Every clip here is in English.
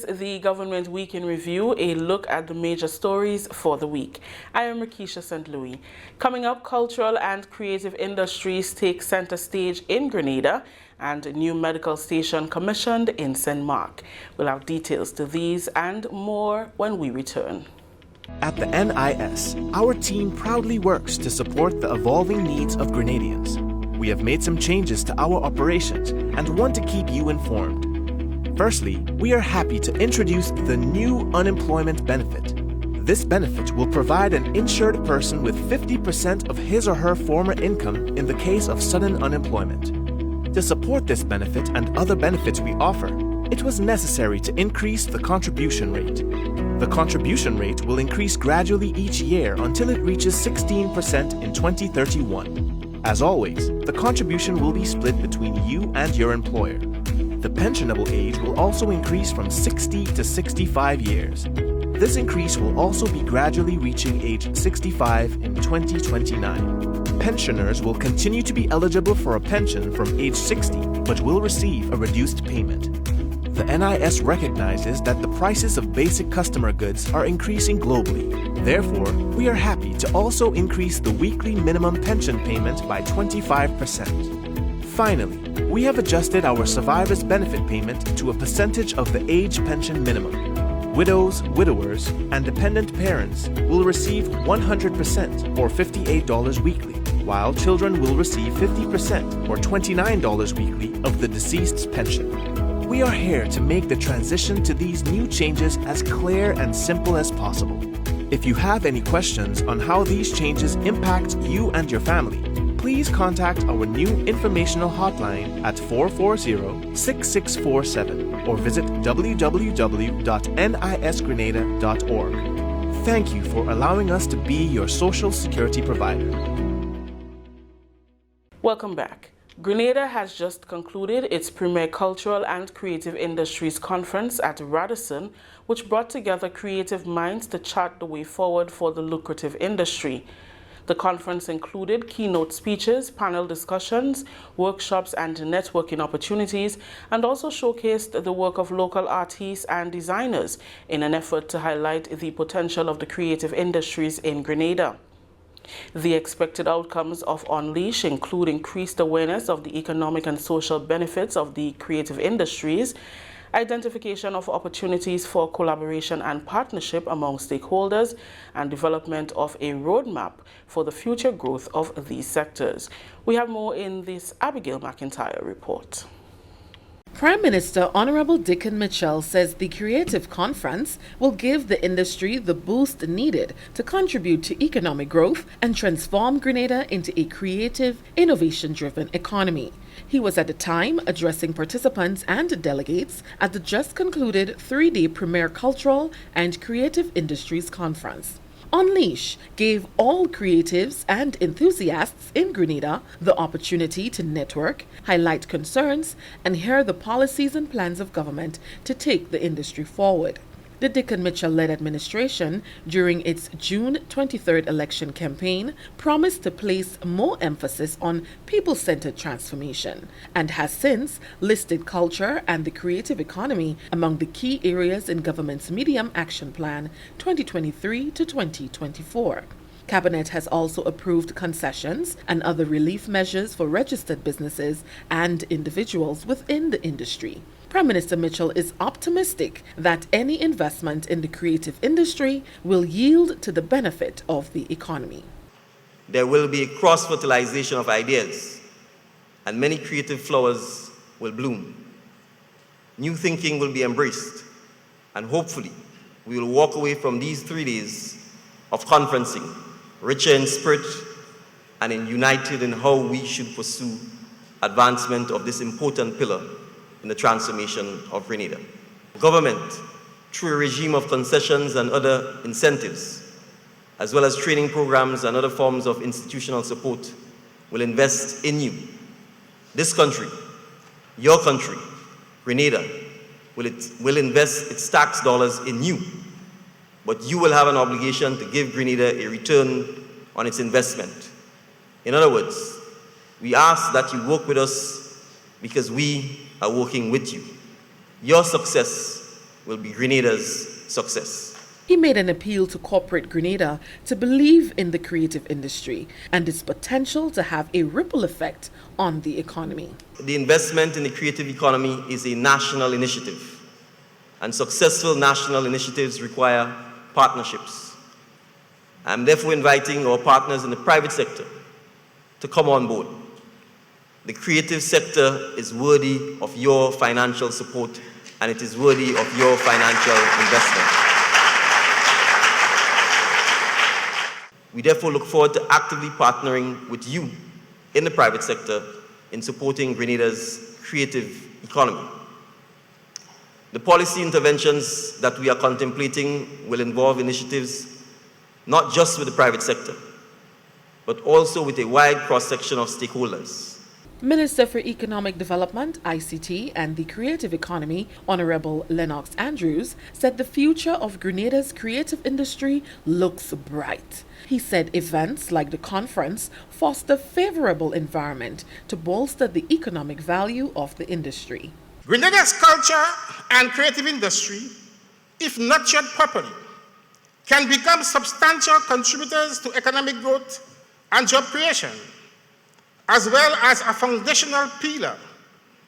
is the Government Week in Review, a look at the major stories for the week. I am Rakisha St. Louis. Coming up, cultural and creative industries take center stage in Grenada and a new medical station commissioned in St. Mark. We'll have details to these and more when we return. At the NIS, our team proudly works to support the evolving needs of Grenadians. We have made some changes to our operations and want to keep you informed. Firstly, we are happy to introduce the new unemployment benefit. This benefit will provide an insured person with 50% of his or her former income in the case of sudden unemployment. To support this benefit and other benefits we offer, it was necessary to increase the contribution rate. The contribution rate will increase gradually each year until it reaches 16% in 2031. As always, the contribution will be split between you and your employer. The pensionable age will also increase from 60 to 65 years. This increase will also be gradually reaching age 65 in 2029. Pensioners will continue to be eligible for a pension from age 60, but will receive a reduced payment. The NIS recognizes that the prices of basic customer goods are increasing globally. Therefore, we are happy to also increase the weekly minimum pension payment by 25%. Finally, we have adjusted our survivors' benefit payment to a percentage of the age pension minimum. Widows, widowers, and dependent parents will receive 100% or $58 weekly, while children will receive 50% or $29 weekly of the deceased's pension. We are here to make the transition to these new changes as clear and simple as possible. If you have any questions on how these changes impact you and your family, please contact our new informational hotline at 440-6647 or visit www.nisgrenada.org. Thank you for allowing us to be your social security provider. Welcome back. Grenada has just concluded its premier cultural and creative industries conference at Radisson, which brought together creative minds to chart the way forward for the lucrative industry. The conference included keynote speeches, panel discussions, workshops and networking opportunities, and also showcased the work of local artists and designers in an effort to highlight the potential of the creative industries in Grenada. The expected outcomes of Unleash include increased awareness of the economic and social benefits of the creative industries, identification of opportunities for collaboration and partnership among stakeholders, and development of a roadmap for the future growth of these sectors. We have more in this Abigail McIntyre report. Prime Minister Honorable Dickon Mitchell says the Creative Conference will give the industry the boost needed to contribute to economic growth and transform Grenada into a creative, innovation-driven economy. He was at the time addressing participants and delegates at the just concluded 3-day Premier Cultural and Creative Industries Conference. Unleash gave all creatives and enthusiasts in Grenada the opportunity to network, highlight concerns, and hear the policies and plans of government to take the industry forward. The Dickon Mitchell-led administration, during its June 23rd election campaign, promised to place more emphasis on people-centered transformation and has since listed culture and the creative economy among the key areas in government's Medium Action Plan 2023 to 2024. Cabinet has also approved concessions and other relief measures for registered businesses and individuals within the industry. Prime Minister Mitchell is optimistic that any investment in the creative industry will yield to the benefit of the economy. There will be a cross-fertilization of ideas, and many creative flowers will bloom. New thinking will be embraced, and hopefully we will walk away from these 3 days of conferencing richer in spirit and united in how we should pursue advancement of this important pillar in the transformation of Grenada. Government, through a regime of concessions and other incentives, as well as training programs and other forms of institutional support, will invest in you. This country, your country, Grenada, will invest its tax dollars in you, but you will have an obligation to give Grenada a return on its investment. In other words, we ask that you work with us because we are working with you. Your success will be Grenada's success. He made an appeal to corporate Grenada to believe in the creative industry and its potential to have a ripple effect on the economy. The investment in the creative economy is a national initiative, and successful national initiatives require partnerships. I'm therefore inviting our partners in the private sector to come on board. The creative sector is worthy of your financial support, and it is worthy of your financial investment. We therefore look forward to actively partnering with you in the private sector in supporting Grenada's creative economy. The policy interventions that we are contemplating will involve initiatives not just with the private sector, but also with a wide cross-section of stakeholders. Minister for Economic Development, ICT and the Creative Economy, Honorable Lennox Andrews, said the future of Grenada's creative industry looks bright. He said events like the conference foster favorable environment to bolster the economic value of the industry. Grenada's culture and creative industry, if nurtured properly, can become substantial contributors to economic growth and job creation, as well as a foundational pillar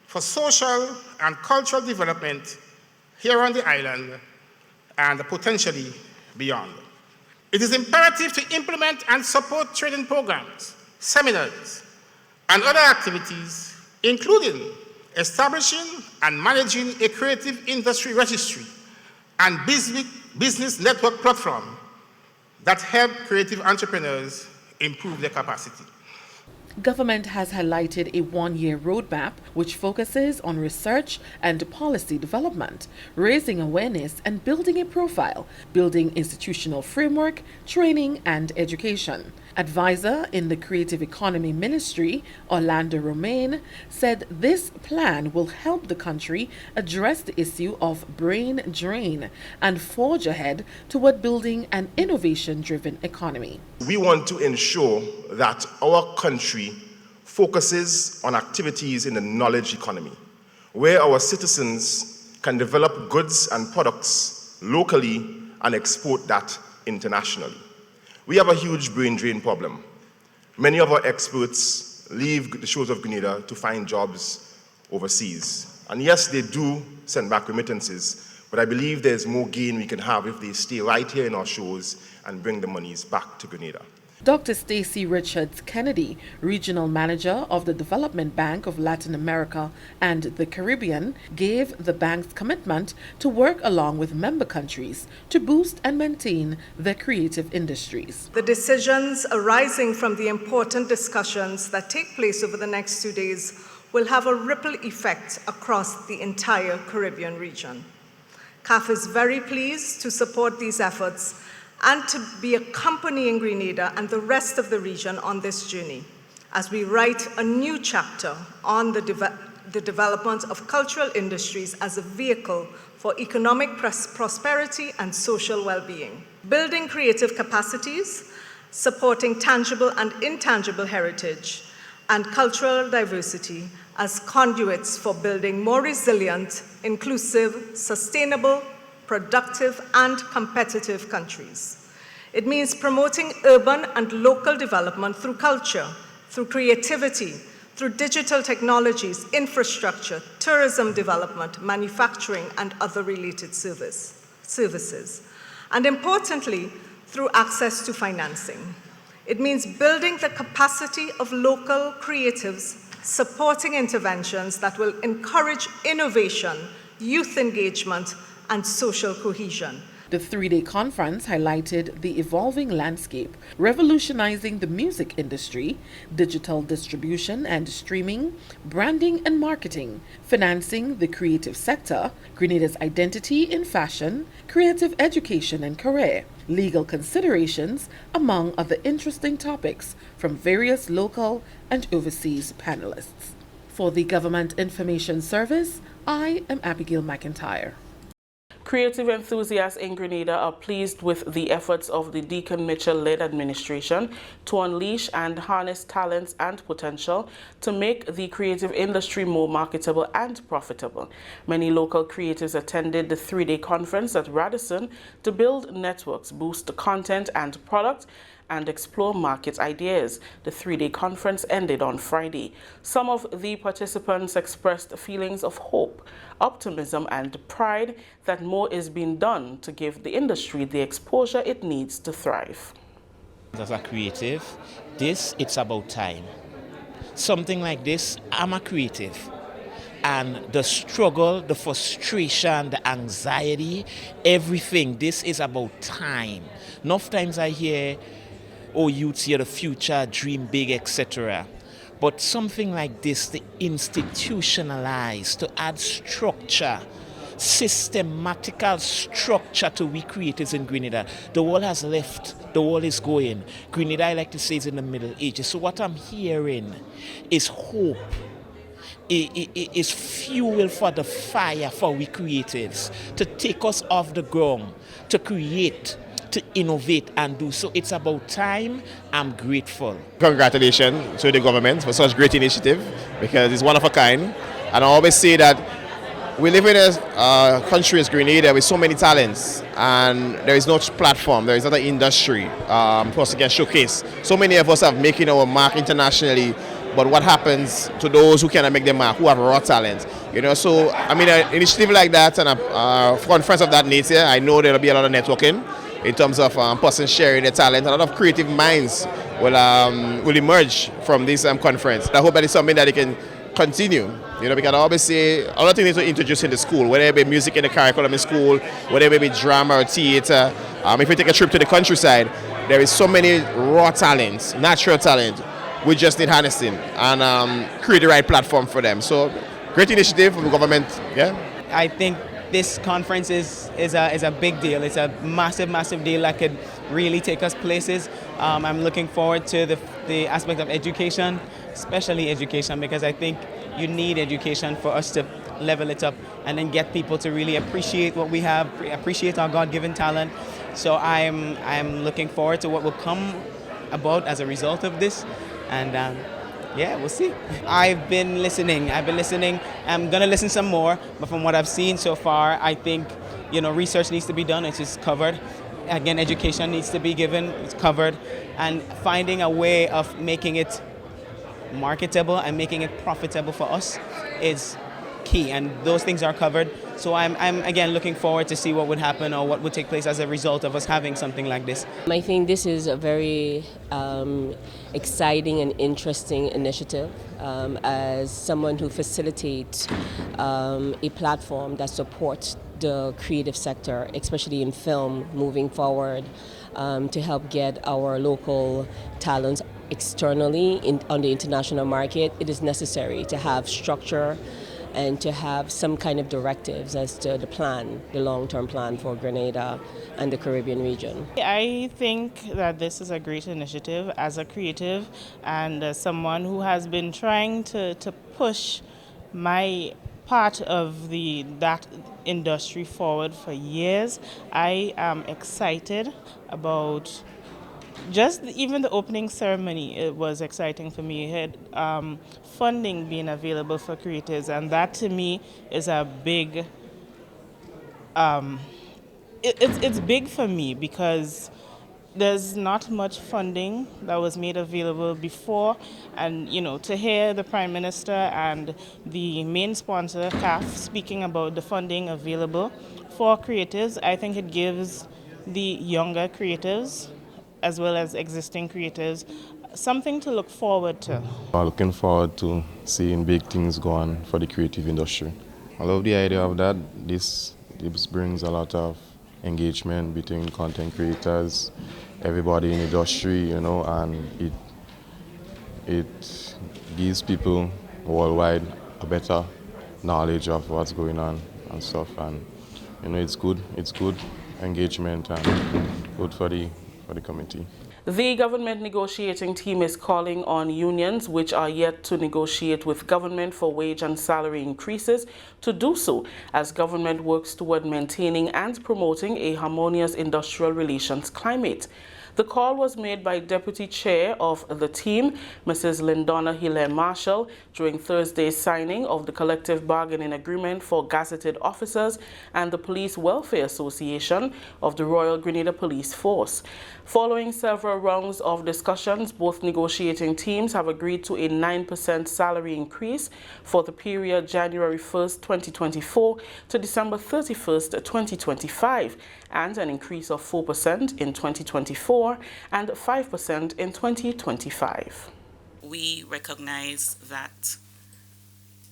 for social and cultural development here on the island and potentially beyond. It is imperative to implement and support training programs, seminars, and other activities, including establishing and managing a creative industry registry and business network platform that help creative entrepreneurs improve their capacity. Government has highlighted a one-year roadmap which focuses on research and policy development, raising awareness and building a profile, building institutional framework, training and education. Advisor in the Creative Economy Ministry, Orlando Romaine, said this plan will help the country address the issue of brain drain and forge ahead toward building an innovation-driven economy. We want to ensure that our country focuses on activities in the knowledge economy, where our citizens can develop goods and products locally and export that internationally. We have a huge brain drain problem. Many of our experts leave the shores of Grenada to find jobs overseas. And yes, they do send back remittances, but I believe there's more gain we can have if they stay right here in our shores and bring the monies back to Grenada. Dr. Stacy Richards Kennedy, Regional Manager of the Development Bank of Latin America and the Caribbean, gave the bank's commitment to work along with member countries to boost and maintain their creative industries. The decisions arising from the important discussions that take place over the next 2 days will have a ripple effect across the entire Caribbean region. CAF is very pleased to support these efforts and to be accompanying Grenada and the rest of the region on this journey as we write a new chapter on the development of cultural industries as a vehicle for economic prosperity and social well-being. Building creative capacities, supporting tangible and intangible heritage, and cultural diversity as conduits for building more resilient, inclusive, sustainable, productive and competitive countries. It means promoting urban and local development through culture, through creativity, through digital technologies, infrastructure, tourism development, manufacturing and other related services. And importantly, through access to financing. It means building the capacity of local creatives, supporting interventions that will encourage innovation, youth engagement, and social cohesion. The three-day conference highlighted the evolving landscape, revolutionizing the music industry, digital distribution and streaming, branding and marketing, financing the creative sector, Grenada's identity in fashion, creative education and career, legal considerations, among other interesting topics from various local and overseas panelists. For the Government Information Service, I am Abigail McIntyre. Creative enthusiasts in Grenada are pleased with the efforts of the Deacon Mitchell-led administration to unleash and harness talents and potential to make the creative industry more marketable and profitable. Many local creatives attended the 3-day conference at Radisson to build networks, boost content and product, and explore market ideas. The 3-day conference ended on Friday. Some of the participants expressed feelings of hope, optimism, and pride that more is being done to give the industry the exposure it needs to thrive. As a creative, it's about time. Something like this, I'm a creative. And the struggle, the frustration, the anxiety, everything, this is about time. Enough times I hear, oh, youths here, the future, dream big, etc. But something like this, the institutionalized, to add structure, systematical structure to we creators in Grenada. The world has left, the world is going. Grenada, I like to say, is in the Middle Ages. So what I'm hearing is hope. It is fuel for the fire for we creatives to take us off the ground, to create, to innovate and do so. It's about time. I'm grateful. Congratulations to the government for such great initiative, because it's one of a kind. And I always say that we live in a country as Grenada with so many talents, and there is no platform, there is not an industry for us to get showcase. So many of us are making our mark internationally, but what happens to those who cannot make their mark, who have raw talent? You know, so I mean, an initiative like that and a conference of that nature, I know there'll be a lot of networking in terms of persons sharing their talent. A lot of creative minds will emerge from this conference. I hope that it's something that it can continue. You know, because I always say a lot of things to introduce in the school, whether it be music in the curriculum in school, whether it be drama or theater. If we take a trip to the countryside, there is so many raw talents, natural talent. We just need harnessing and create the right platform for them. So, great initiative from the government. Yeah. I think this conference is a big deal. It's a massive deal that could really take us places. I'm looking forward to the aspect of education, especially education, because I think you need education for us to level it up and then get people to really appreciate what we have, appreciate our God-given talent. So I'm looking forward to what will come about as a result of this. And yeah, we'll see. I've been listening. I'm going to listen some more, but from what I've seen so far, I think, you know, research needs to be done. It's just covered. Again, education needs to be given. It's covered. And finding a way of making it marketable and making it profitable for us is key, and those things are covered. So I'm again looking forward to see what would happen or what would take place as a result of us having something like this. I think this is a very exciting and interesting initiative. As someone who facilitates a platform that supports the creative sector, especially in film, moving forward, to help get our local talents externally on the international market, it is necessary to have structure and to have some kind of directives as to the long-term plan for Grenada and the Caribbean region. I think that this is a great initiative as a creative and as someone who has been trying to push my part of that industry forward for years. I am excited about just even the opening ceremony. It was exciting for me. It had funding being available for creators, and that to me is a big, it's big for me because there's not much funding that was made available before, and you know, to hear the Prime Minister and the main sponsor, CAF, speaking about the funding available for creatives, I think it gives the younger creatives as well as existing creators something to look forward to. I'm looking forward to seeing big things go on for the creative industry. I love the idea of that. This brings a lot of engagement between content creators, everybody in the industry, you know, and it gives people worldwide a better knowledge of what's going on and stuff. And you know, it's good engagement and good for the for the committee. The government negotiating team is calling on unions which are yet to negotiate with government for wage and salary increases to do so as government works toward maintaining and promoting a harmonious industrial relations climate. The call was made by Deputy Chair of the team, Mrs. Lindonna Hilaire Marshall, during Thursday's signing of the collective bargaining agreement for gazetted officers and the Police Welfare Association of the Royal Grenada Police Force. Following several rounds of discussions, both negotiating teams have agreed to a 9% salary increase for the period January 1st, 2024 to December 31st, 2025, and an increase of 4% in 2024 and 5% in 2025. We recognize that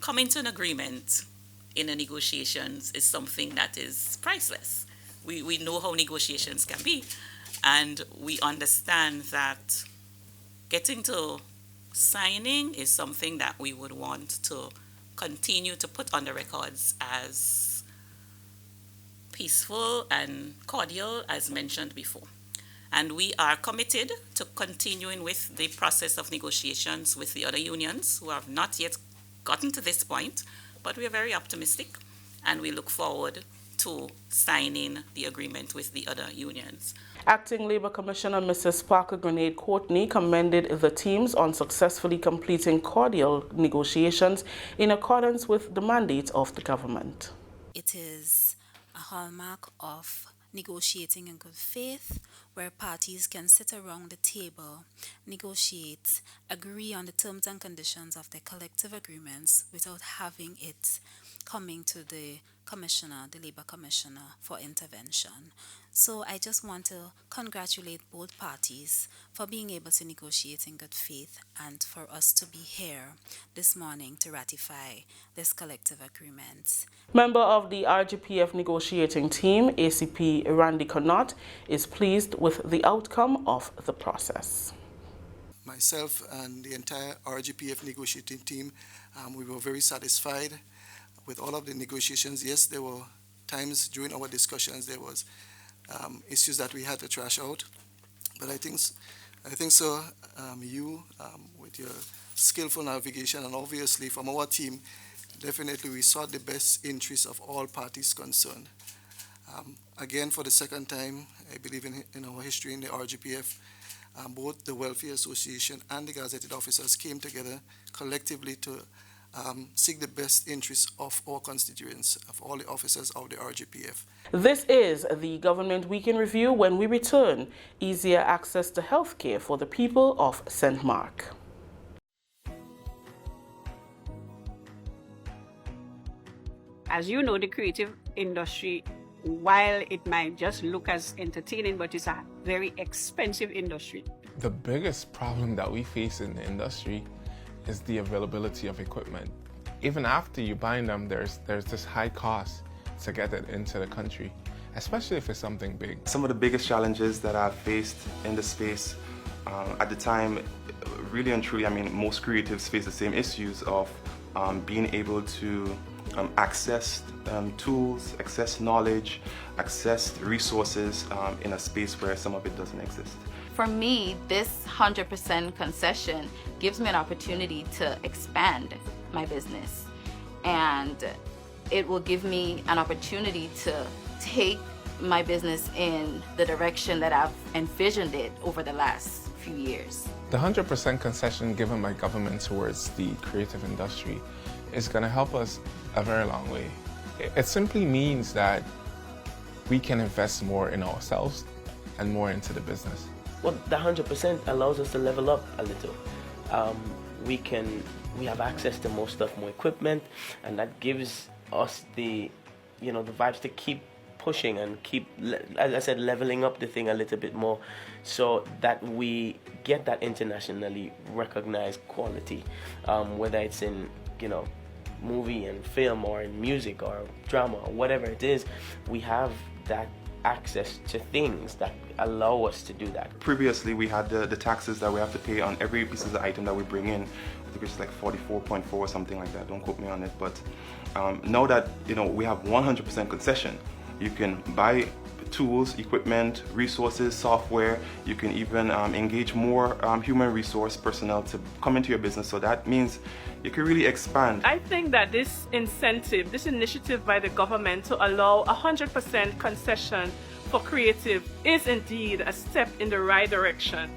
coming to an agreement in the negotiations is something that is priceless. We know how negotiations can be, and we understand that getting to signing is something that we would want to continue to put on the records as peaceful and cordial as mentioned before. And we are committed to continuing with the process of negotiations with the other unions who have not yet gotten to this point, but we are very optimistic and we look forward to signing the agreement with the other unions. Acting Labour Commissioner Mrs. Parker Grenade Courtney commended the teams on successfully completing cordial negotiations in accordance with the mandate of the government. It is a hallmark of negotiating in good faith, where parties can sit around the table, negotiate, agree on the terms and conditions of their collective agreements without having it coming to the commissioner, the Labour Commissioner, for intervention. So I just want to congratulate both parties for being able to negotiate in good faith and for us to be here this morning to ratify this collective agreement. Member of the RGPF negotiating team, ACP Randy Connaught, is pleased with the outcome of the process. Myself and the entire RGPF negotiating team, we were very satisfied with all of the negotiations. Yes, there were times during our discussions there was issues that we had to trash out, but I think so. You, with your skillful navigation, and obviously from our team, definitely we sought the best interests of all parties concerned. Again, for the second time, I believe in our history in the RGPF, both the Welfare Association and the gazetted officers came together collectively to seek the best interests of our constituents, of all the officers of the RGPF. This is the Government Week in Review. When we return, easier access to healthcare for the people of St. Mark. As you know, the creative industry, while it might just look as entertaining, but it's a very expensive industry. The biggest problem that we face in the industry is the availability of equipment. Even after you buy them, there's this high cost to get it into the country, especially if it's something big. Some of the biggest challenges that I've faced in the space at the time, really and truly, I mean, most creatives face the same issues of being able to access tools, access knowledge, access resources in a space where some of it doesn't exist. For me, this 100% concession gives me an opportunity to expand my business, and it will give me an opportunity to take my business in the direction that I've envisioned it over the last few years. The 100% concession given by government towards the creative industry is going to help us a very long way. It simply means that we can invest more in ourselves and more into the business. Well, the 100% allows us to level up a little. We have access to more stuff, more equipment, and that gives us the vibes to keep pushing and keep, as I said, leveling up the thing a little bit more, so that we get that internationally recognized quality, whether it's in movie and film or in music or drama or whatever it is. We have that access to things that allow us to do that. Previously, we had the taxes that we have to pay on every piece of the item that we bring in. I think it's like 44.4 or something like that. Don't quote me on it. But now that we have 100% concession, you can buy tools, equipment, resources, software. You can even engage more human resource personnel to come into your business. So that means you can really expand. I think that this incentive, this initiative by the government to allow 100% concession for creative is indeed a step in the right direction.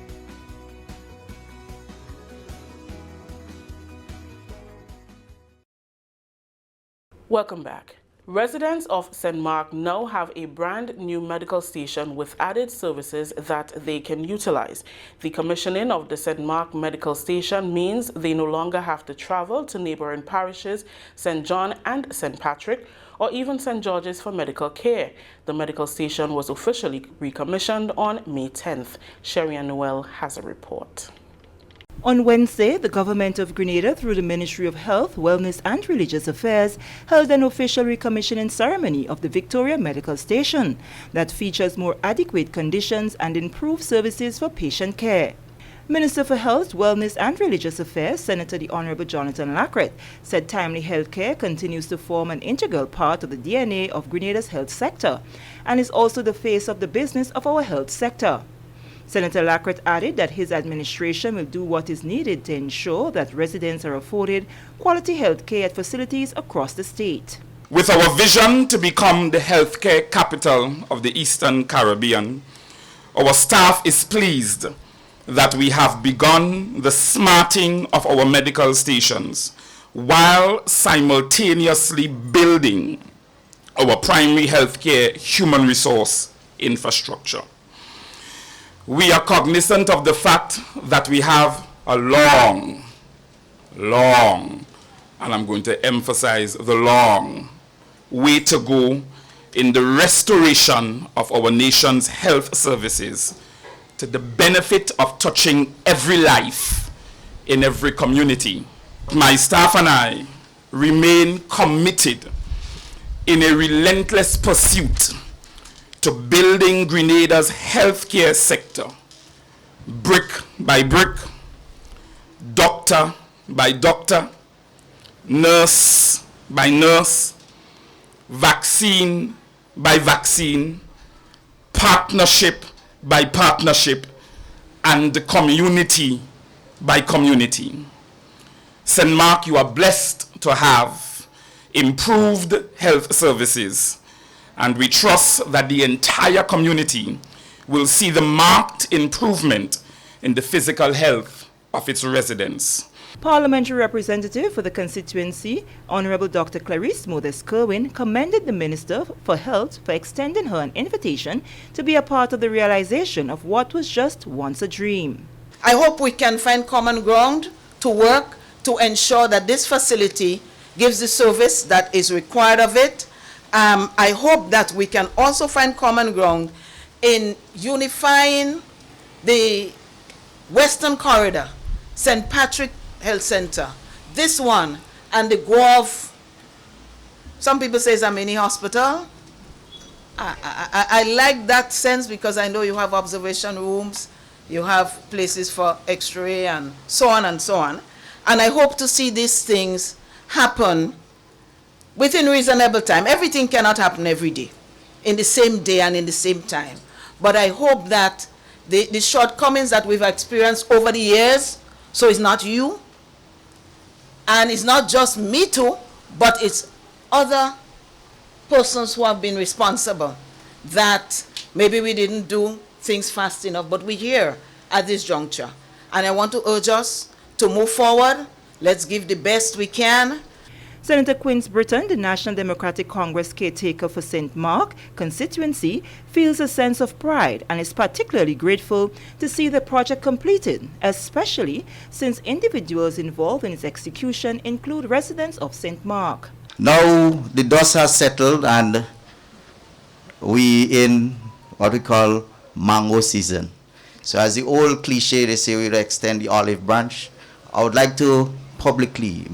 Welcome back. Residents of St. Mark now have a brand new medical station with added services that they can utilize. The commissioning of the St. Mark Medical Station means they no longer have to travel to neighboring parishes, St. John and St. Patrick, or even St. George's for medical care. The medical station was officially recommissioned on May 10th. Sherry and Noel has a report. On Wednesday, the government of Grenada, through the Ministry of Health, Wellness and Religious Affairs, held an official recommissioning ceremony of the Victoria Medical Station that features more adequate conditions and improved services for patient care. Minister for Health, Wellness and Religious Affairs, Senator the Honorable Jonathan Lacret, said timely health care continues to form an integral part of the DNA of Grenada's health sector and is also the face of the business of our health sector. Senator Lacret added that his administration will do what is needed to ensure that residents are afforded quality health care at facilities across the state. With our vision to become the healthcare capital of the Eastern Caribbean, our staff is pleased that we have begun the smarting of our medical stations while simultaneously building our primary healthcare human resource infrastructure. We are cognizant of the fact that we have a long, and I'm going to emphasize the long, way to go in the restoration of our nation's health services to the benefit of touching every life in every community. My staff and I remain committed in a relentless pursuit to building Grenada's healthcare sector, brick by brick, doctor by doctor, nurse by nurse, vaccine by vaccine, partnership by partnership, and community by community. St. Mark, you are blessed to have improved health services, and we trust that the entire community will see the marked improvement in the physical health of its residents. Parliamentary representative for the constituency, Honorable Dr. Clarice Modest-Kerwin, commended the Minister for Health for extending her an invitation to be a part of the realization of what was just once a dream. I hope we can find common ground to work to ensure that this facility gives the service that is required of it. I hope that we can also find common ground in unifying the Western Corridor, St. Patrick Health Center, this one, and the Grove. Some people say it's a mini hospital. I like that sense because I know you have observation rooms, you have places for x-ray and so on and so on. And I hope to see these things happen within reasonable time. Everything cannot happen every day, in the same day and in the same time. But I hope that the shortcomings that we've experienced over the years, so it's not you, and it's not just me too, but it's other persons who have been responsible, that maybe we didn't do things fast enough, but we're here at this juncture. And I want to urge us to move forward. Let's give the best we can. Senator Quince Britton, the National Democratic Congress caretaker for St. Mark constituency, feels a sense of pride and is particularly grateful to see the project completed, especially since individuals involved in its execution include residents of St. Mark. Now the dust has settled and we in what we call mango season. So as the old cliche, they say we extend the olive branch. I would like to publicly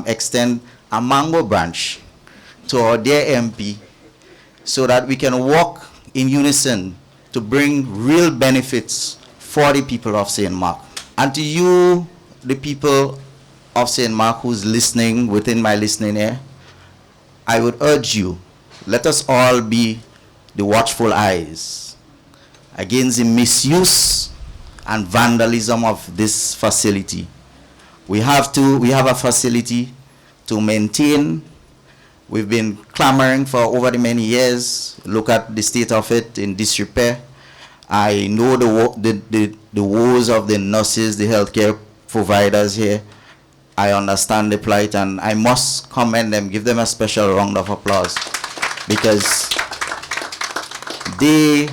extend a mango branch to our dear MP so that we can work in unison to bring real benefits for the people of St. Mark. And to you, the people of St. Mark who's listening within my listening ear, I would urge you, let us all be the watchful eyes against the misuse and vandalism of this facility. We have a facility to maintain. We've been clamoring for over the many years. Look at the state of it in disrepair. I know the woes of the nurses, the healthcare providers here. I understand the plight, and I must commend them, give them a special round of applause, because they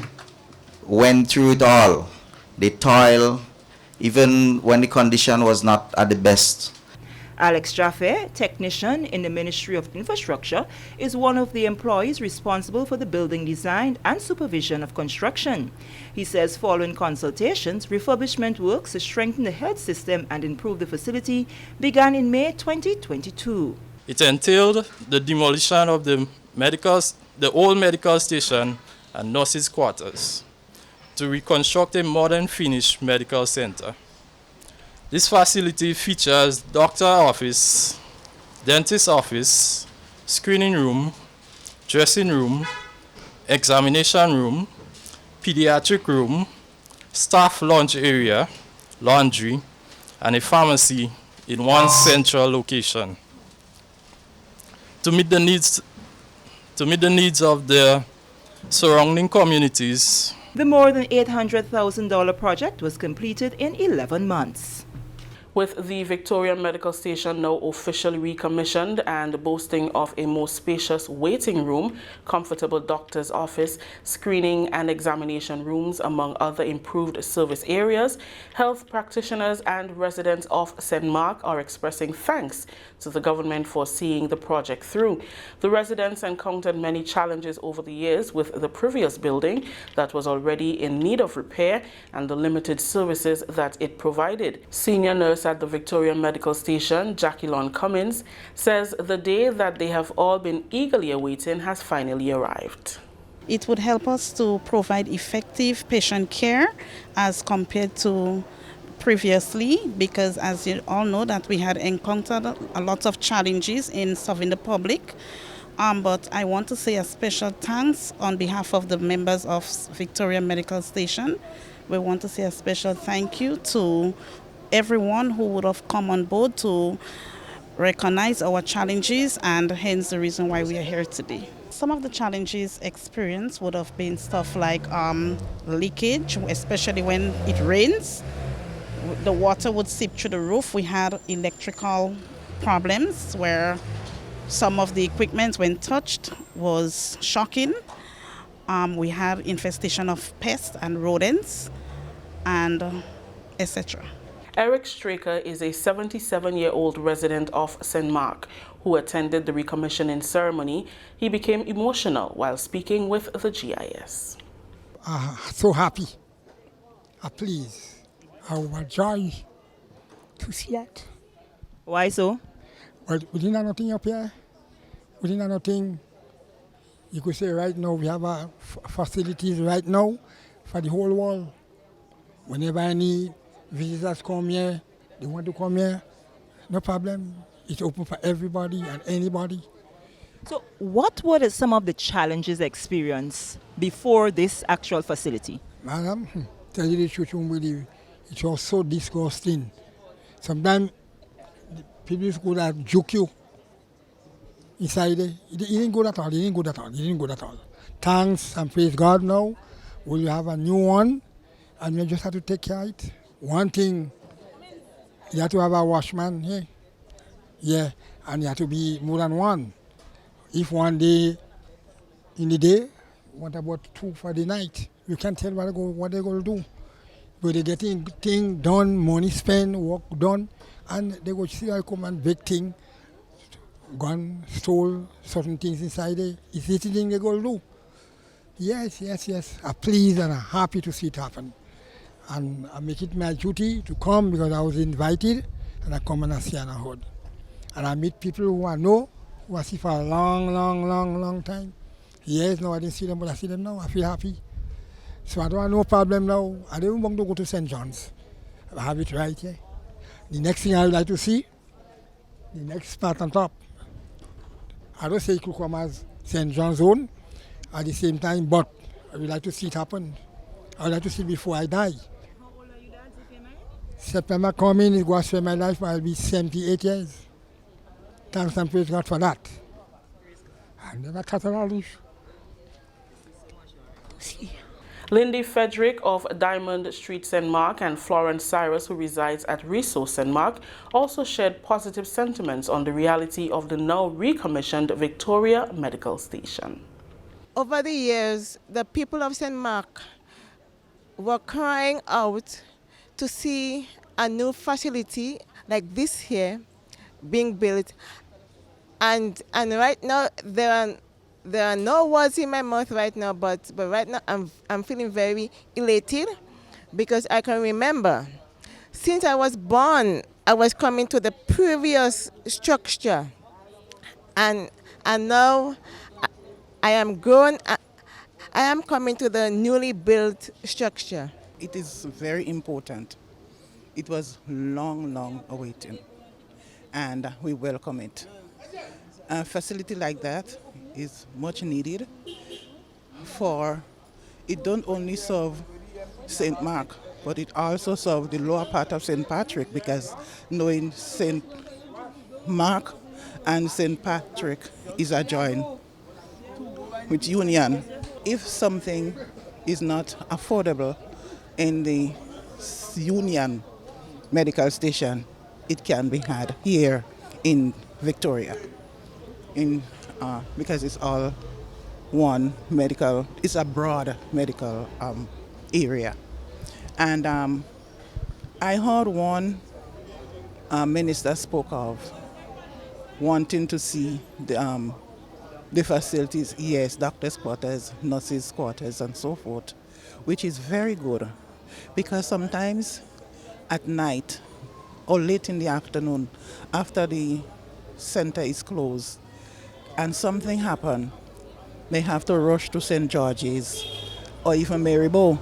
went through it all. They toiled, even when the condition was not at the best. Alex Jaffe, technician in the Ministry of Infrastructure, is one of the employees responsible for the building design and supervision of construction. He says following consultations, refurbishment works to strengthen the health system and improve the facility began in May 2022. It entailed the demolition of the old medical station and nurses' quarters to reconstruct a modern finished medical center. This facility features doctor office, dentist office, screening room, dressing room, examination room, pediatric room, staff lunch area, laundry, and a pharmacy in one central location. To meet the needs of the surrounding communities, the more than $800,000 project was completed in 11 months. With the Victoria Medical Station now officially recommissioned and boasting of a more spacious waiting room, comfortable doctor's office, screening and examination rooms, among other improved service areas, health practitioners and residents of St. Mark are expressing thanks to the government for seeing the project through. The residents encountered many challenges over the years with the previous building that was already in need of repair and the limited services that it provided. Senior nurse at the Victoria Medical Station, Jacqueline Cummins, says the day that they have all been eagerly awaiting has finally arrived. It would help us to provide effective patient care as compared to previously, because as you all know that we had encountered a lot of challenges in serving the public. But I want to say a special thanks on behalf of the members of Victoria Medical Station. We want to say a special thank you to everyone who would have come on board to recognize our challenges, and hence the reason why we are here today. Some of the challenges experienced would have been stuff like leakage, especially when it rains. The water would seep through the roof. We had electrical problems where some of the equipment, when touched, was shocking. We had infestation of pests and rodents, and etc. Eric Straker is a 77-year-old resident of St. Mark who attended the recommissioning ceremony. He became emotional while speaking with the GIS. So happy, pleased, overjoyed to see it. Why so? Well, we didn't have nothing up here. We didn't have nothing. You could say right now we have facilities right now for the whole world. Whenever any visitors come here, they want to come here, no problem. It's open for everybody and anybody. So what were some of the challenges experienced before this actual facility? Madam, tell you the truth, you won't believe it was so disgusting. Sometimes people could have juke you inside there. It didn't go at all, it didn't go at all, it didn't go at all. Thanks and praise God now. We have a new one and we just have to take care of it. One thing, you have to have a watchman here. Yeah, and you have to be more than one. If one day in the day, what about 2 for the night? You can't tell what they're going to do. But they're getting things done, money spent, work done, and they go see I come and big thing, gone, stole certain things inside there. It's the thing they're going to do. Yes. I'm pleased and I'm happy to see it happen. And I make it my duty to come because I was invited, and I come and I see and I heard. And I meet people who I know, who I see for a long time. Yes, no, I didn't see them, but I see them now. I feel happy. So I don't have no problem now. I don't want to go to St. John's. I have it right here. The next thing I would like to see, the next part on top. I don't say it could come as St. John's own. at the same time, but I would like to see it happen. I would like to see it before I die. September coming is going to spend my life, I'll be 78 years. Thanks and praise God for that. I never cut a leaf. Lindy Frederick of Diamond Street St. Mark and Florence Cyrus, who resides at Resource St. Mark, also shared positive sentiments on the reality of the now recommissioned Victoria Medical Station. Over the years, the people of St. Mark were crying out to see a new facility like this here being built. And right now, there are no words in my mouth right now, but right now I'm feeling very elated because I can remember since I was born, I was coming to the previous structure, and now I am grown. I am coming to the newly built structure. It is very important. It was long awaiting, and we welcome it. A facility like that is much needed for, it don't only serve St. Mark, but it also serves the lower part of St. Patrick, because knowing St. Mark and St. Patrick is adjoined with Union. If something is not affordable in the Union Medical Station, it can be had here in Victoria. Because it's all one medical, it's a broad medical area. And I heard one minister spoke of wanting to see the facilities, yes, doctors' quarters, nurses' quarters, and so forth, which is very good, because sometimes at night or late in the afternoon, after the center is closed, and something happened, they have to rush to St. George's or even Marybow.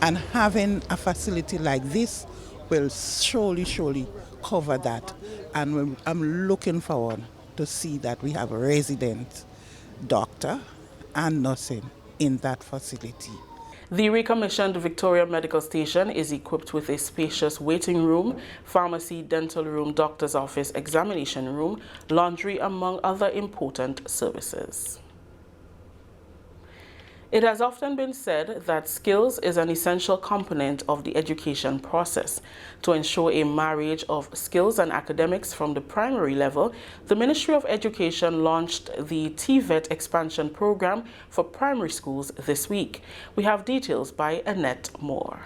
And having a facility like this will surely cover that. And I'm looking forward to see that we have a resident doctor and nursing in that facility. The recommissioned Victoria Medical Station is equipped with a spacious waiting room, pharmacy, dental room, doctor's office, examination room, laundry, among other important services. It has often been said that skills is an essential component of the education process. To ensure a marriage of skills and academics from the primary level, the Ministry of Education launched the TVET expansion program for primary schools this week. We have details by Annette Moore.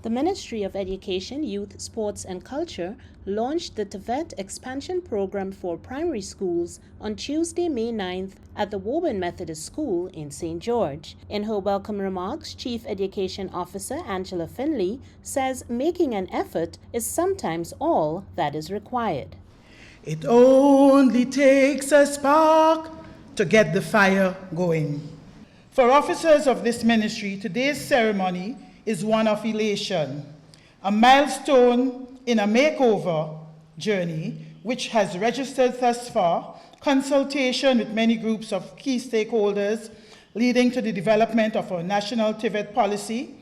The Ministry of Education, Youth, Sports and Culture launched the TVET expansion program for primary schools on Tuesday, May 9th at the Woburn Methodist School in St. George. In her welcome remarks, Chief Education Officer Angela Finley says making an effort is sometimes all that is required. It only takes a spark to get the fire going. For officers of this ministry, today's ceremony is one of elation, a milestone in a makeover journey which has registered thus far consultation with many groups of key stakeholders leading to the development of our national TVET policy,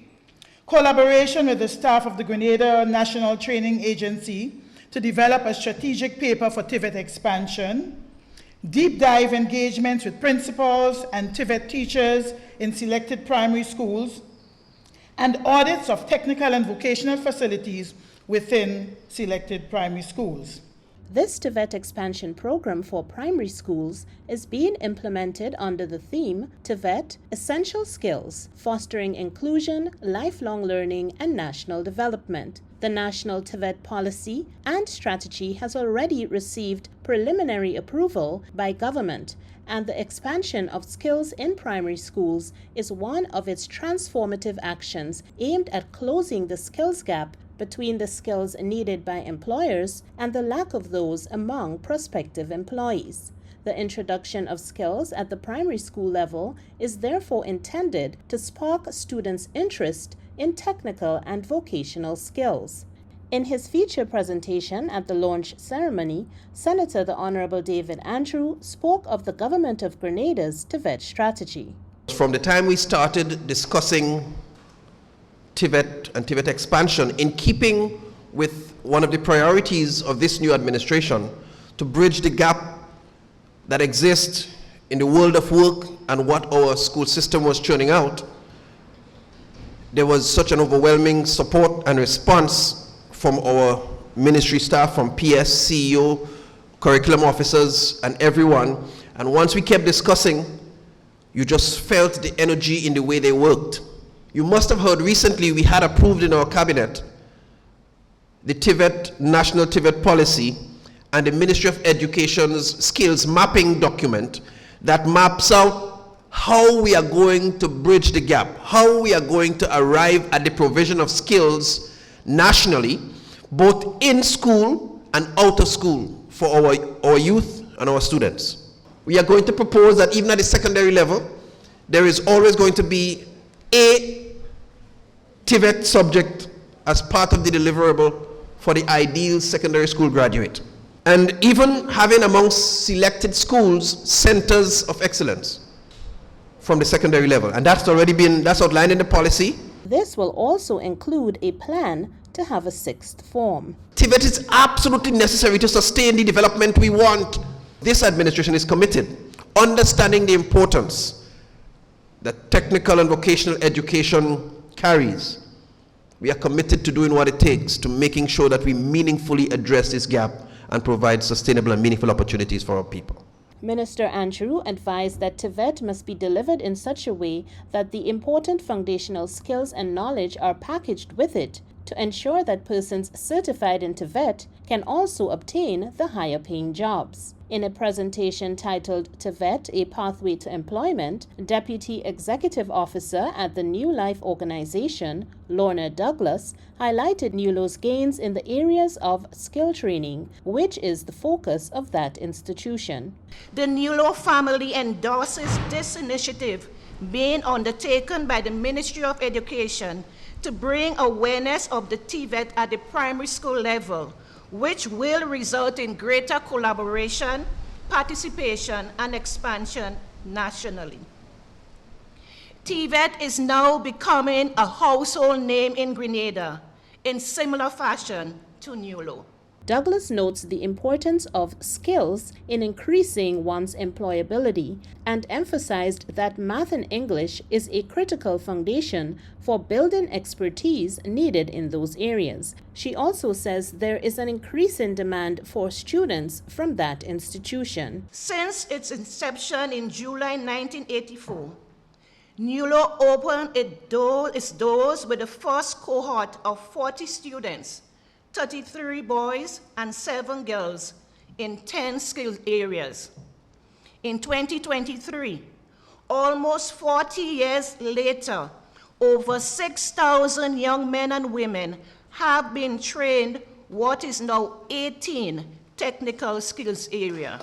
collaboration with the staff of the Grenada National Training Agency to develop a strategic paper for TVET expansion, deep dive engagements with principals and TVET teachers in selected primary schools, and audits of technical and vocational facilities within selected primary schools. This TVET expansion program for primary schools is being implemented under the theme TVET Essential Skills, Fostering Inclusion, Lifelong Learning and National Development. The National TVET Policy and Strategy has already received preliminary approval by government, and the expansion of skills in primary schools is one of its transformative actions aimed at closing the skills gap between the skills needed by employers and the lack of those among prospective employees. The introduction of skills at the primary school level is therefore intended to spark students' interest in technical and vocational skills. In his feature presentation at the launch ceremony, Senator the Honorable David Andrew spoke of the Government of Grenada's TVET strategy. From the time we started discussing TVET and TVET expansion, in keeping with one of the priorities of this new administration to bridge the gap that exists in the world of work and what our school system was churning out, there was such an overwhelming support and response from our ministry staff, from PS, CEO, curriculum officers, and everyone. And once we kept discussing, you just felt the energy in the way they worked. You must have heard recently we had approved in our cabinet the TVET, National TVET Policy, and the Ministry of Education's skills mapping document that maps out how we are going to bridge the gap, how we are going to arrive at the provision of skills nationally, both in school and out of school for our youth and our students. We are going to propose that even at the secondary level, there is always going to be a TVET subject as part of the deliverable for the ideal secondary school graduate. And even having amongst selected schools centers of excellence from the secondary level. And that's outlined in the policy. This will also include a plan to have a sixth form. TVET is absolutely necessary to sustain the development we want. This administration is committed, understanding the importance that technical and vocational education carries. We are committed to doing what it takes to making sure that we meaningfully address this gap and provide sustainable and meaningful opportunities for our people. Minister Andrew advised that TVET must be delivered in such a way that the important foundational skills and knowledge are packaged with it to ensure that persons certified in TVET can also obtain the higher paying jobs. In a presentation titled TVET, A Pathway to Employment, Deputy Executive Officer at the New Life Organization, Lorna Douglas, highlighted NULO's gains in the areas of skill training, which is the focus of that institution. The NULO family endorses this initiative being undertaken by the Ministry of Education to bring awareness of the TVET at the primary school level, which will result in greater collaboration, participation, and expansion nationally. TVET is now becoming a household name in Grenada, in similar fashion to NULO. Douglas notes the importance of skills in increasing one's employability and emphasized that math and English is a critical foundation for building expertise needed in those areas. She also says there is an increasing demand for students from that institution. Since its inception in July 1984, NULO opened its doors with the first cohort of 40 students, 33 boys and 7 girls in 10 skill areas. In 2023, almost 40 years later, over 6,000 young men and women have been trained what is now 18 technical skills area.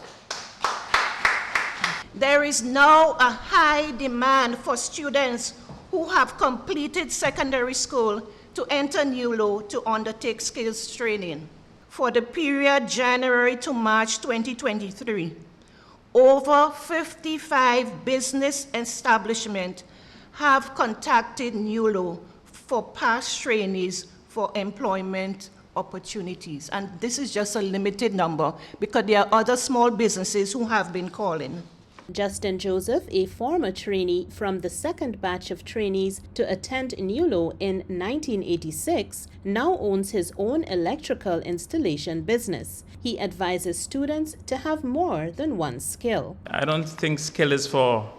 There is now a high demand for students who have completed secondary school to enter NULO to undertake skills training. For the period January to March 2023, over 55 business establishments have contacted NULO for past trainees for employment opportunities. And this is just a limited number because there are other small businesses who have been calling. Justin Joseph, a former trainee from the second batch of trainees to attend NULO in 1986, now owns his own electrical installation business. He advises students to have more than one skill. I don't think skill is for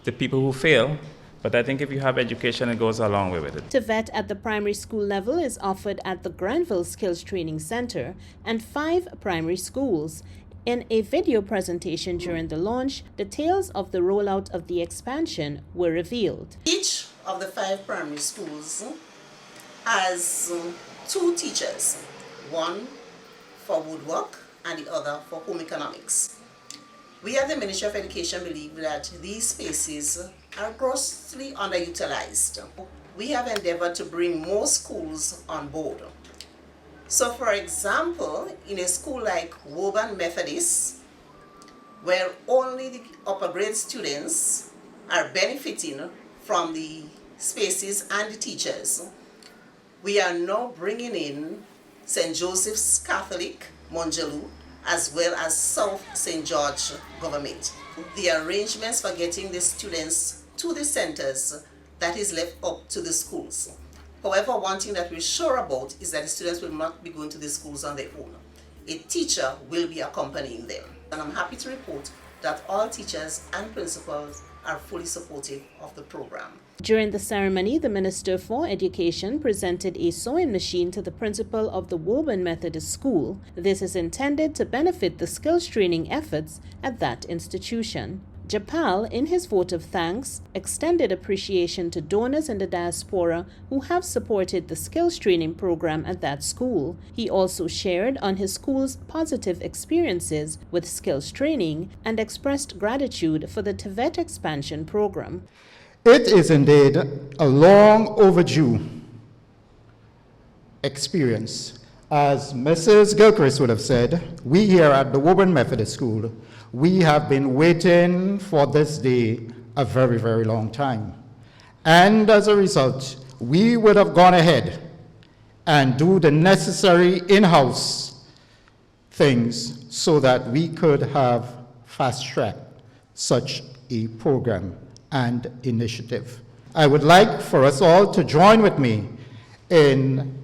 the people who fail, but I think if you have education, it goes a long way with it. TVET at the primary school level is offered at the Granville Skills Training Center and 5 primary schools. In a video presentation during the launch, details of the rollout of the expansion were revealed. Each of the 5 primary schools has 2 teachers, one for woodwork and the other for home economics. We at the Ministry of Education believe that these spaces are grossly underutilized. We have endeavored to bring more schools on board So for example, in a school like Woburn Methodist, where only the upper grade students are benefiting from the spaces and the teachers, we are now bringing in St. Joseph's Catholic, Monjelu, as well as South St. George Government. The arrangements for getting the students to the centers, that is left up to the schools. However, one thing that we're sure about is that the students will not be going to the schools on their own. A teacher will be accompanying them. And I'm happy to report that all teachers and principals are fully supportive of the program. During the ceremony, the Minister for Education presented a sewing machine to the principal of the Woburn Methodist School. This is intended to benefit the skills training efforts at that institution. Japal, in his vote of thanks, extended appreciation to donors in the diaspora who have supported the skills training program at that school. He also shared on his school's positive experiences with skills training and expressed gratitude for the TVET expansion program. It is indeed a long overdue experience. As Mrs. Gilchrist would have said, we here at the Woburn Methodist School, we have been waiting for this day a very, very long time. And as a result, we would have gone ahead and do the necessary in-house things so that we could have fast-tracked such a program and initiative. I would like for us all to join with me in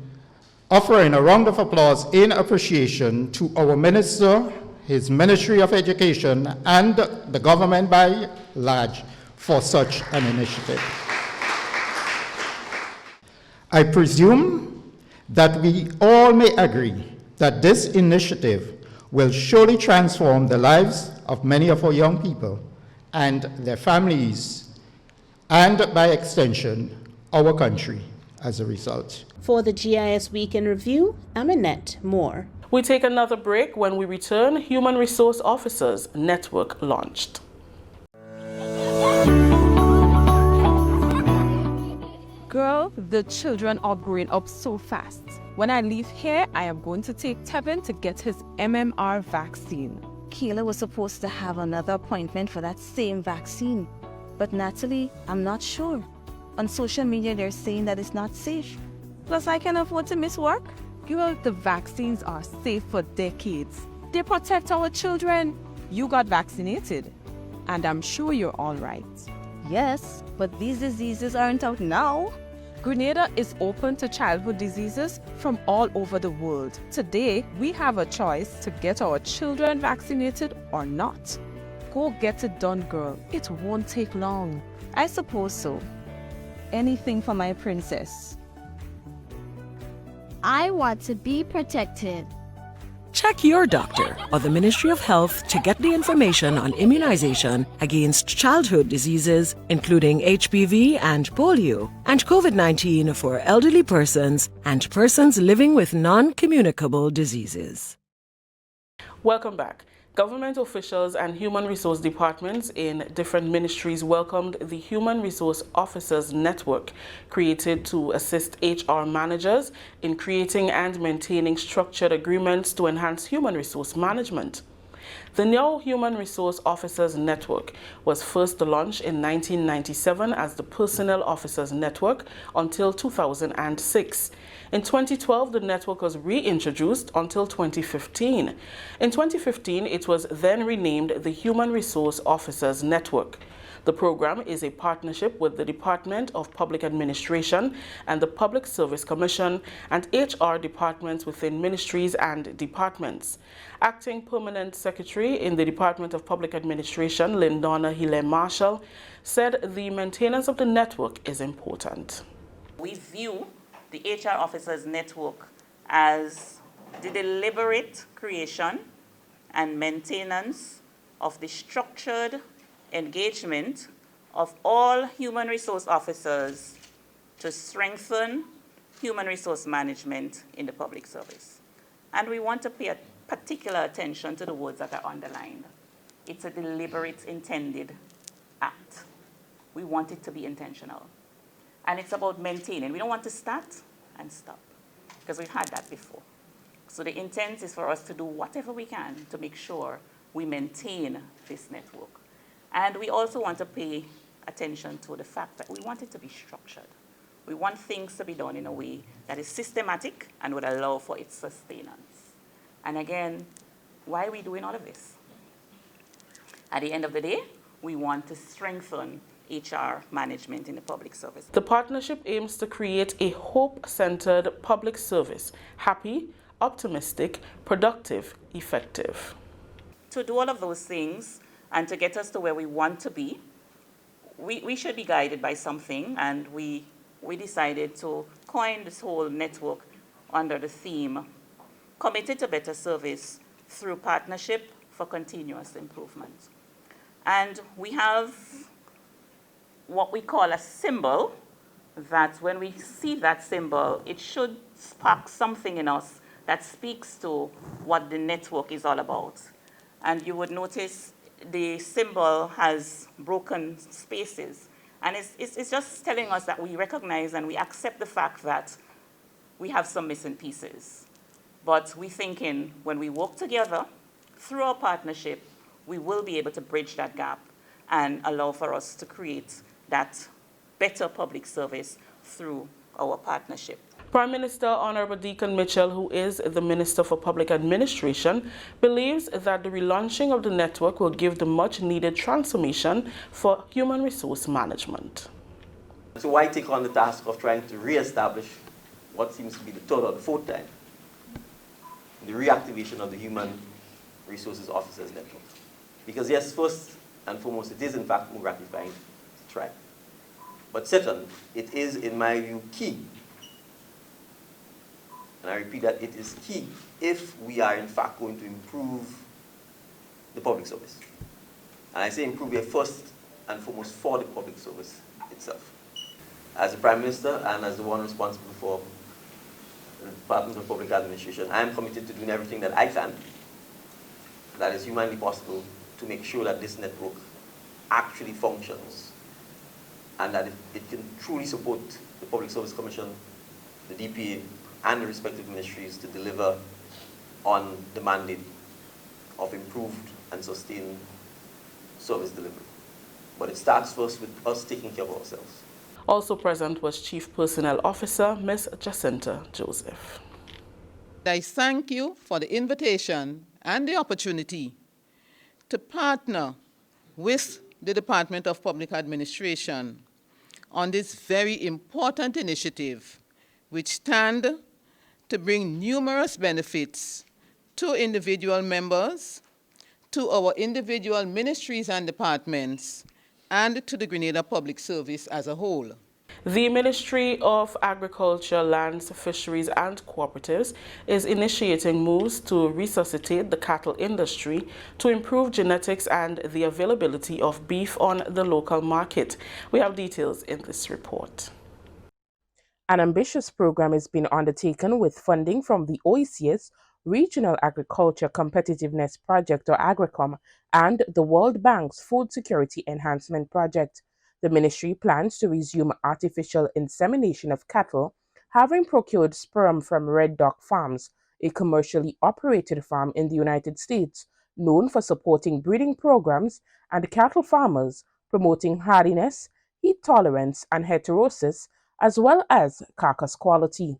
offering a round of applause in appreciation to our Minister, his Ministry of Education, and the government by large for such an initiative. I presume that we all may agree that this initiative will surely transform the lives of many of our young people and their families, and by extension, our country as a result. For the GIS Week in Review, I'm Annette Moore. We take another break. When we return, Human Resource Officers Network launched. Girl, the children are growing up so fast. When I leave here, I am going to take Tevin to get his MMR vaccine. Kayla was supposed to have another appointment for that same vaccine. But Natalie, I'm not sure. On social media, they're saying that it's not safe. Plus, I can afford to miss work. Girl, the vaccines are safe for decades. They protect our children. You got vaccinated, and I'm sure you're all right. Yes, but these diseases aren't out now. Grenada is open to childhood diseases from all over the world. Today, we have a choice to get our children vaccinated or not. Go get it done, girl. It won't take long. I suppose so. Anything for my princess. I want to be protected. Check your doctor or the Ministry of Health to get the information on immunization against childhood diseases, including HPV and polio, and COVID-19 for elderly persons and persons living with non-communicable diseases. Welcome back. Government officials and human resource departments in different ministries welcomed the Human Resource Officers Network, created to assist HR managers in creating and maintaining structured agreements to enhance human resource management. The new Human Resource Officers Network was first launched in 1997 as the Personnel Officers Network until 2006. In 2012, the network was reintroduced until 2015. In 2015, it was then renamed the Human Resource Officers Network. The program is a partnership with the Department of Public Administration and the Public Service Commission and HR departments within ministries and departments. Acting Permanent Secretary in the Department of Public Administration, Lindona Hile-Marshall, said the maintenance of the network is important. We view the HR Officers Network as the deliberate creation and maintenance of the structured engagement of all human resource officers to strengthen human resource management in the public service. And we want to pay particular attention to the words that are underlined. It's a deliberate, intended act. We want it to be intentional. And it's about maintaining. We don't want to start and stop, because we've had that before. So the intent is for us to do whatever we can to make sure we maintain this network. And we also want to pay attention to the fact that we want it to be structured. We want things to be done in a way that is systematic and would allow for its sustenance. And again, why are we doing all of this? At the end of the day, we want to strengthen HR management in the public service. The partnership aims to create a hope-centered public service, happy, optimistic, productive, effective. To do all of those things and to get us to where we want to be, we should be guided by something, and we decided to coin this whole network under the theme, Committed to Better Service through Partnership for Continuous Improvement. And we have what we call a symbol that when we see that symbol, it should spark something in us that speaks to what the network is all about. And you would notice the symbol has broken spaces. And it's just telling us that we recognize and we accept the fact that we have some missing pieces. But we're thinking when we work together through our partnership, we will be able to bridge that gap and allow for us to create that better public service through our partnership. Prime Minister Honorable Deacon Mitchell, who is the Minister for Public Administration, believes that the relaunching of the network will give the much-needed transformation for human resource management. So why take on the task of trying to re-establish what seems to be the third or the fourth time, the reactivation of the Human Resources Officers Network? Because yes, first and foremost, it is in fact more gratifying to try. But second, it is, in my view, key. And I repeat that it is key if we are in fact going to improve the public service. And I say improve here first and foremost for the public service itself. As the Prime Minister and as the one responsible for the Department of Public Administration, I am committed to doing everything that I can, that is humanly possible, to make sure that this network actually functions and that it can truly support the Public Service Commission, the DPA, and the respective ministries to deliver on the mandate of improved and sustained service delivery. But it starts first with us taking care of ourselves. Also present was Chief Personnel Officer Ms. Jacinta Joseph. I thank you for the invitation and the opportunity to partner with the Department of Public Administration on this very important initiative, which stand to bring numerous benefits to individual members, to our individual ministries and departments, and to the Grenada Public Service as a whole. The Ministry of Agriculture, Lands, Fisheries and Cooperatives is initiating moves to resuscitate the cattle industry to improve genetics and the availability of beef on the local market. We have details in this report. An ambitious program is being undertaken with funding from the OECS Regional Agriculture Competitiveness Project, or AGRICOM, and the World Bank's Food Security Enhancement Project. The ministry plans to resume artificial insemination of cattle, having procured sperm from Red Duck Farms, a commercially operated farm in the United States, known for supporting breeding programs and cattle farmers, promoting hardiness, heat tolerance, and heterosis, as well as carcass quality.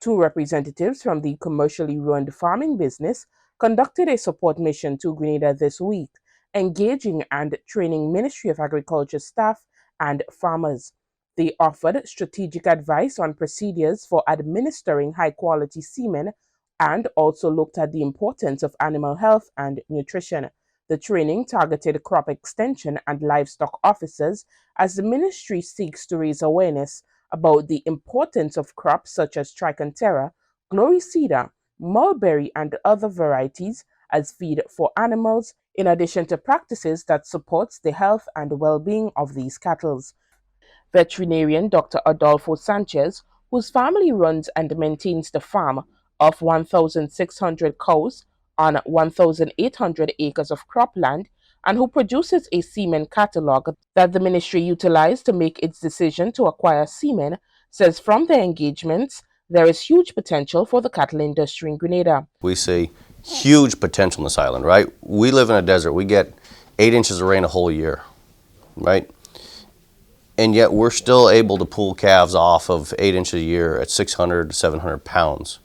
Two representatives from the commercially run farming business conducted a support mission to Grenada this week, engaging and training Ministry of Agriculture staff and farmers. They offered strategic advice on procedures for administering high-quality semen and also looked at the importance of animal health and nutrition. The training targeted crop extension and livestock officers as the ministry seeks to raise awareness about the importance of crops such as Trichantera, Glory Cedar, mulberry, and other varieties as feed for animals, in addition to practices that supports the health and well-being of these cattle. Veterinarian Dr. Adolfo Sanchez, whose family runs and maintains the farm of 1,600 cows on 1,800 acres of cropland, and who produces a semen catalog that the ministry utilized to make its decision to acquire semen, says from their engagements, there is huge potential for the cattle industry in Grenada. We see huge potential in this island, right? We live in a desert. We get 8 inches of rain a whole year, right? And yet we're still able to pull calves off of 8 inches a year at 600 to 700 pounds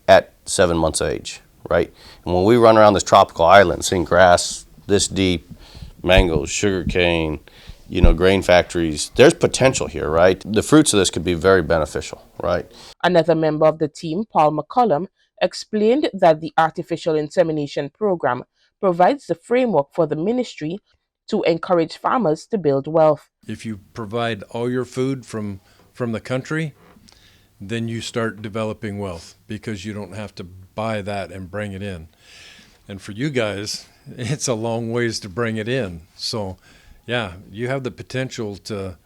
at 7 months of age, right? And when we run around this tropical island seeing grass this deep, mangoes, sugarcane, grain factories, there's potential here, right? The fruits of this could be very beneficial, right? Another member of the team, Paul McCollum, explained that the artificial insemination program provides the framework for the ministry to encourage farmers to build wealth. If you provide all your food from the country, then you start developing wealth because you don't have to buy that and bring it in. And for you guys, it's a long ways to bring it in. So, yeah, you have the potential to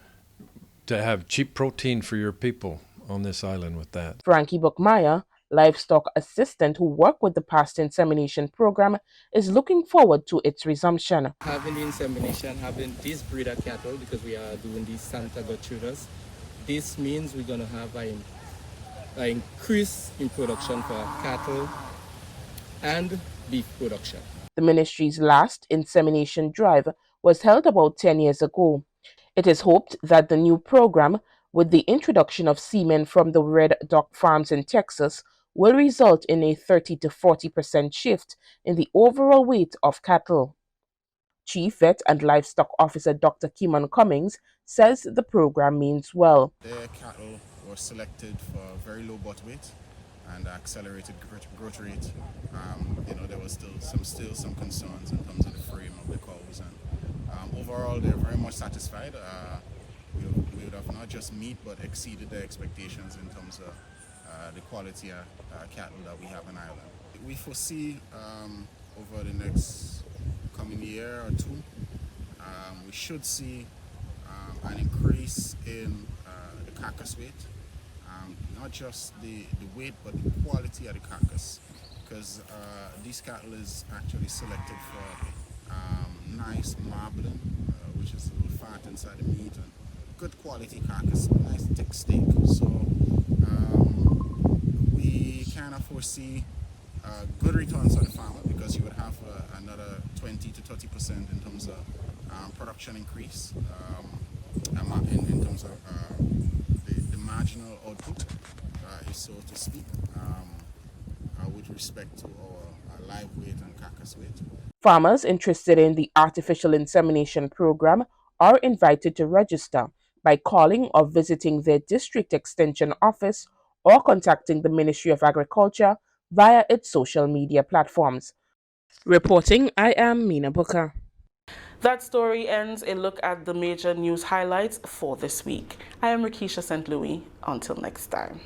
have cheap protein for your people on this island with that. Frankie Buckmeyer, livestock assistant who worked with the past insemination program, is looking forward to its resumption. Having the insemination, having this breed of cattle, because we are doing these Santa Gertrudas, this means we're going to have an increase in production for cattle and beef production. The ministry's last insemination drive was held about 10 years ago. It is hoped that the new program, with the introduction of semen from the Red Duck farms in Texas, will result in a 30 to 40% shift in the overall weight of cattle. Chief Vet and Livestock Officer Dr. Kimon Cummings says the program means well. Their cattle were selected for very low butt weight and accelerated growth rate. There was still some concerns in terms of the frame of the cows, and overall they're very much satisfied. We would have not just meet but exceeded their expectations in terms of the quality of cattle that we have in Ireland. We foresee over the next coming year or two, we should see an increase in the carcass weight. Not just the weight, but the quality of the carcass, because these cattle is actually selected for nice marbling, which is a little fat inside the meat, and good quality carcass, nice thick steak. So we kind of foresee good returns for the farmer, because you would have another 20 to 30% in terms of production increase, in terms of the marginal output, so to speak, with respect to our live weight and carcass weight. Farmers interested in the artificial insemination program are invited to register by calling or visiting their district extension office or contacting the Ministry of Agriculture via its social media platforms. Reporting, I am Mina Booker. That story ends a look at the major news highlights for this week. I am Rakisha St. Louis. Until next time.